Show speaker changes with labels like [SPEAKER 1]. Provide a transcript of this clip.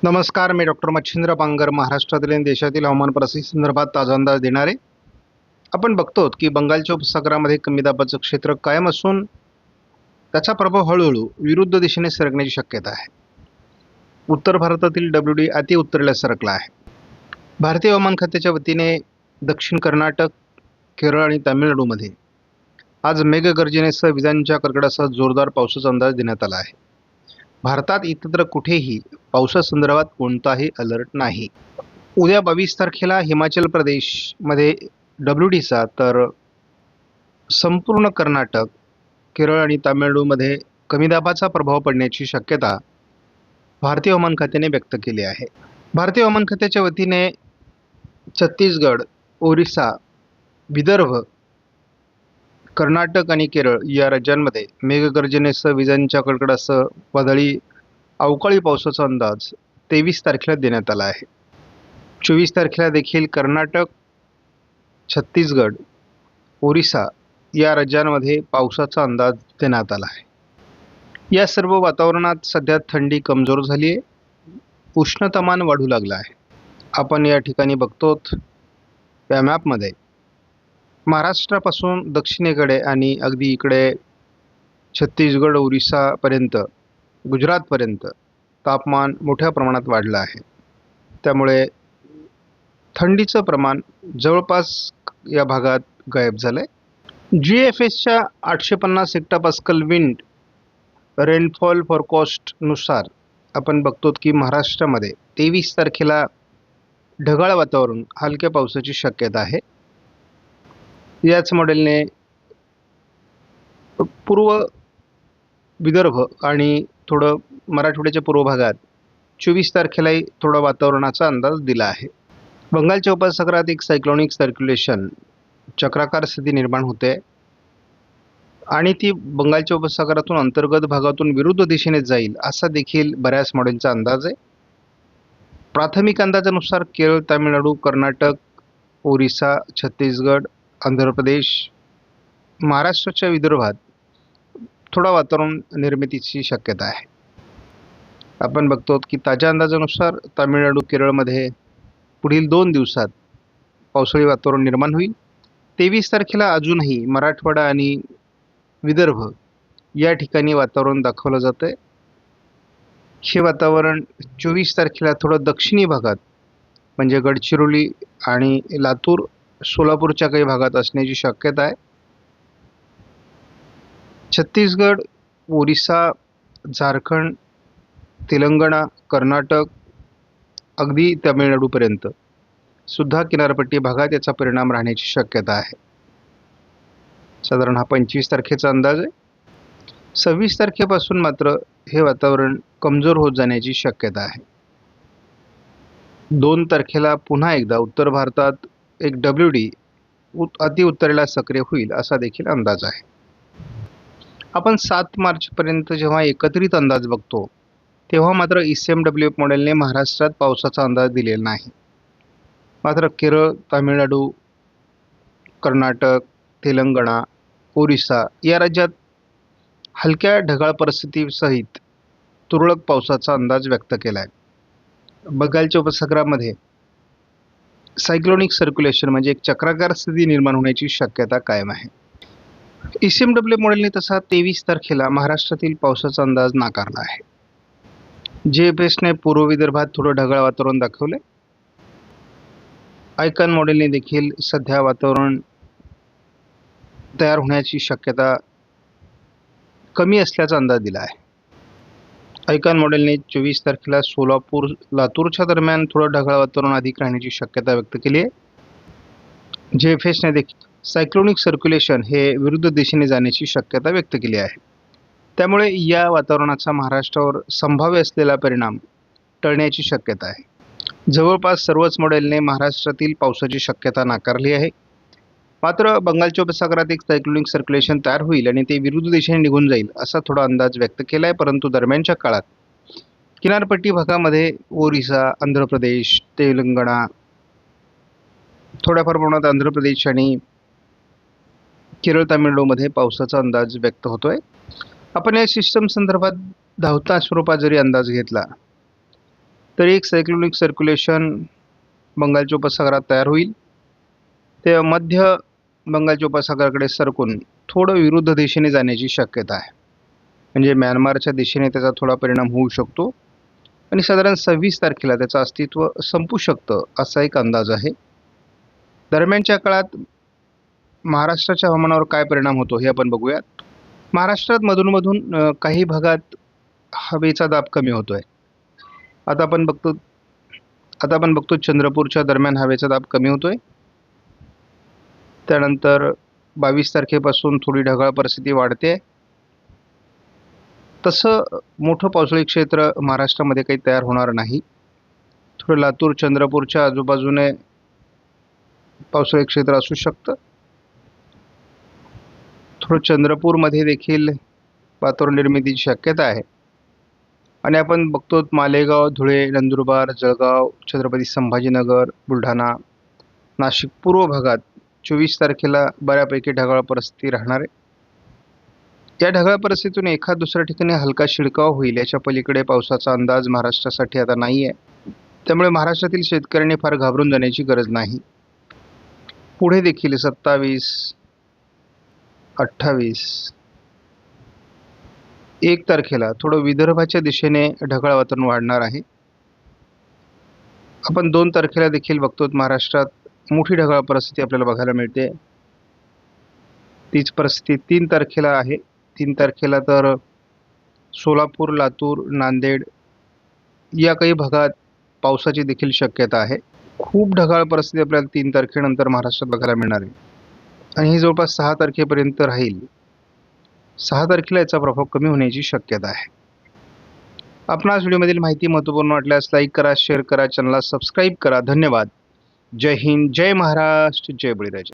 [SPEAKER 1] नमस्कार, मी डॉक्टर मच्छिंद्र पांगर, महाराष्ट्रातील आणि देशातील हवामान परिस्थिती संदर्भात ताजा अंदाज देणारे. आपण बघतो की बंगालच्या उपसागरामध्ये कमी दाबाचं क्षेत्र कायम असून त्याचा प्रभाव हळूहळू विरुद्ध दिशेने सरकण्याची शक्यता आहे. उत्तर भारतातील WD अति उत्तरेला सरकला आहे. भारतीय हवामान खात्याच्या वतीने दक्षिण कर्नाटक, केरळ आणि तामिळनाडूमध्ये आज मेघगर्जनेसह विजांच्या कडकडाटासह जोरदार पावसाचा अंदाज देण्यात आला आहे. भारतात इतरत्र कुठेही पावसासंदर्भात कोणताही अलर्ट नाही. उद्या 22 तारखेला हिमाचल प्रदेशमध्ये WDचा तर संपूर्ण कर्नाटक, केरळ आणि तामिळनाडूमध्ये कमी दाबाचा प्रभाव पडण्याची शक्यता भारतीय हवामान खात्याने व्यक्त केली आहे. भारतीय हवामान खात्याच्या वतीने छत्तीसगड, ओरिसा, विदर्भ, कर्नाटक आणि केरळ या राज्यांमध्ये मेघगर्जनेसह विजांच्या कडकडाटासह वादळी अवकाळी पावसाचा अंदाज 23 तारखेला देण्यात आला आहे. 24 तारखेला देखील कर्नाटक, छत्तीसगड, ओरिसा या राज्यांमध्ये पावसाचा अंदाज देण्यात आला आहे. या सर्व वातावरणात सध्या थंडी कमजोर झाली आहे, उष्णतामान वाढू लागला आहे. आपण या ठिकाणी बघतोत या मॅपमध्ये महाराष्ट्रापासून दक्षिणेकडे आणि अगदी इकडे छत्तीसगड, ओरिसापर्यंत, गुजरातपर्यंत तापमान मोठ्या प्रमाणात वाढलं आहे. त्यामुळे थंडीचं प्रमाण जवळपास या भागात गायब झालं आहे. GFSच्या 850 हेक्टोपास्कल विंड रेनफॉल फॉरकास्टनुसार आपण बघतो की महाराष्ट्रामध्ये 23 तारखेला ढगाळ वातावरण, हलक्या पावसाची शक्यता आहे. याच मॉडेलने पूर्व विदर्भ आणि थोडं मराठवाड्याच्या पूर्व भागात 24 तारखेलाही थोडा वातावरणाचा अंदाज दिला आहे. बंगालच्या उपसागरात एक सायक्लोनिक सर्क्युलेशन, चक्राकार स्थिती निर्माण होते आणि ती बंगालच्या उपसागरातून अंतर्गत भागातून विरुद्ध दिशेने जाईल असा देखील बऱ्याच मॉडेलचा अंदाज आहे. प्राथमिक अंदाजानुसार केरळ, तामिळनाडू, कर्नाटक, ओरिसा, छत्तीसगड, आंध्र प्रदेश, महाराष्ट्राच्या विदर्भात थोडा वातावरण निर्मितीची शक्यता आहे. आपण बघतो की ताज्या अंदाजानुसार तामिळनाडू, केरळमध्ये पुढील 2 दिवसात पावसाळी वातावरण निर्माण होईल. 23 तारखेला अजूनही मराठवाडा आणि विदर्भ या ठिकाणी वातावरण दाखवलं जातं आहे. हे वातावरण 24 तारखेला थोडं दक्षिणी भागात म्हणजे गडचिरोली आणि लातूर, सोलापूरच्या काही भागात असण्याची शक्यता आहे. छत्तीसगड, ओरिसा, झारखंड, तेलंगणा, कर्नाटक, अगदी तामिळनाडूपर्यंत सुद्धा किनारपट्टी भागात याचा परिणाम राहण्याची शक्यता आहे. साधारण हा 25 तारखेचा अंदाज आहे. 26 तारखेपासून मात्र हे वातावरण कमजोर होत जाण्याची शक्यता आहे. 2 तारखेला पुन्हा एकदा उत्तर भारतात एक WD अतिउत्तरेला सक्रिय होईल असा देखील अंदाज आहे. आपण 7 मार्चपर्यंत जेव्हा एकत्रित अंदाज बघतो तेव्हा मात्र ECMWF मॉडेलने महाराष्ट्रात पावसाचा अंदाज दिलेला नाही. मात्र केरळ, तामिळनाडू, कर्नाटक, तेलंगणा, ओरिसा या राज्यात हलक्या ढगाळ परिस्थितीसहित तुरळक पावसाचा अंदाज व्यक्त केला आहे. बंगालच्या उपसागरामध्ये सायक्लोनिक सर्क्युलेशन म्हणजे एक चक्राकार स्थिती निर्माण होण्याची शक्यता कायम आहे. ECMWF मॉडेलने तसा 23 तारखेला महाराष्ट्रातील पावसाचा अंदाज नाकारला आहे. GFSने पूर्व विदर्भात थोडं ढगाळ वातावरण दाखवले. आयकॉन मॉडेलने देखील सध्या वातावरण तयार होण्याची शक्यता कमी असल्याचा अंदाज दिला आहे. आयकॉन मॉडेलने 24 तारखेला सोलापूर, लातूरच्या दरम्यान थोडं ढगाळ वातावरण अधिक राहण्याची शक्यता व्यक्त केली आहे. GFSने देखील सायक्लोनिक सर्क्युलेशन हे विरुद्ध दिशेने जाण्याची शक्यता व्यक्त केली आहे. त्यामुळे या वातावरणाचा महाराष्ट्रावर संभाव्य असलेला परिणाम टळण्याची शक्यता आहे. जवळपास सर्वच मॉडेलने महाराष्ट्रातील पावसाची शक्यता नाकारली आहे. मात्र बंगालच्या उपसागरात एक सायक्लोनिक सर्क्युलेशन तयार होईल आणि ते विरुद्ध दिशेने निघून जाईल असा थोडा अंदाज व्यक्त केला आहे. परंतु दरम्यानच्या काळात किनारपट्टी भागामध्ये ओरिसा, आंध्र प्रदेश, तेलंगणा, थोड्याफार प्रमाणात आंध्र प्रदेश आणि केरळ, तामिळनाडूमध्ये पावसाचा अंदाज व्यक्त होतोय. आपण या सिस्टम संदर्भात धावता स्वरूपात जरी अंदाज घेतला तर एक सायक्लोनिक सर्क्युलेशन बंगालच्या उपसागरात तयार होईल. ते मध्य बंगालच्या उपसागराकडे सरकून थोडं विरुद्ध दिशेने जाण्याची शक्यता आहे. म्हणजे म्यानमारच्या दिशेने त्याचा थोडा परिणाम होऊ शकतो आणि साधारण 26 तारखेला त्याचं अस्तित्व संपू शकतं असा एक अंदाज आहे. दरम्यानच्या काळात महाराष्ट्राच्या हवामानावर काय परिणाम होतो हे आपण बघूयात. महाराष्ट्रात मधून काही भागात हवेचा दाब कमी होतोय. आता आपण बघतो चंद्रपूरच्या दरम्यान हवेचा दाब कमी होतोय. त्यानंतर 22 तारखेपासून थोडी ढगाळ परिस्थिती वाढते. तसं मोठं पावसाळी क्षेत्र महाराष्ट्रामध्ये काही तयार होणार नाही. थोडं लातूर चंद्रपूरच्या आजूबाजूने पावसाळी क्षेत्र असू शकतं. थोडं चंद्रपूरमध्ये देखील वातावरण निर्मितीची शक्यता आहे. आणि आपण बघतो मालेगाव, धुळे, नंदुरबार, जळगाव, छत्रपती संभाजीनगर, बुलढाणा, नाशिक पूर्व भागात 24 तारखेला बऱ्यापैकी ढगाळ परिस्थिती राहणार आहे. या ढगाळ परिस्थितीतून एखाद दुसऱ्या ठिकाणी हलका शिडकाव होईल, याच्या पलीकडे पावसाचा अंदाज महाराष्ट्रासाठी आता नाही आहे. त्यामुळे महाराष्ट्रातील शेतकऱ्यांनी फार घाबरून जाण्याची गरज नाही. पुढे देखील 27, 28, 1 तारखेला थोडं विदर्भाच्या दिशेने ढगाळ वातावरण वाढणार आहे. आपण 2 तारखेला देखील बघतो महाराष्ट्रात मोठी ढगाळ परिस्थिती आपल्याला बघायला मिळते. तीच परिस्थिती 3 तारखेला आहे. 3 तारखेला तर सोलापूर, लातूर, नांदेड या काही भागात पावसाची देखील शक्यता आहे. खूप ढगाळ परिस्थिती आपल्याला 3 तारखेनंतर महाराष्ट्रात बघायला मिळणार आहे आणि ही जवळपास 6 तारखेपर्यंत राहील. 6 तारखेला याचा प्रभाव कमी होण्याची शक्यता आहे. आपणास व्हिडिओमधील माहिती महत्त्वपूर्ण वाटल्यास लाईक करा, शेअर करा, चॅनलला सबस्क्राईब करा. धन्यवाद. जय हिंद, जय महाराष्ट्र, जय बळीराजा.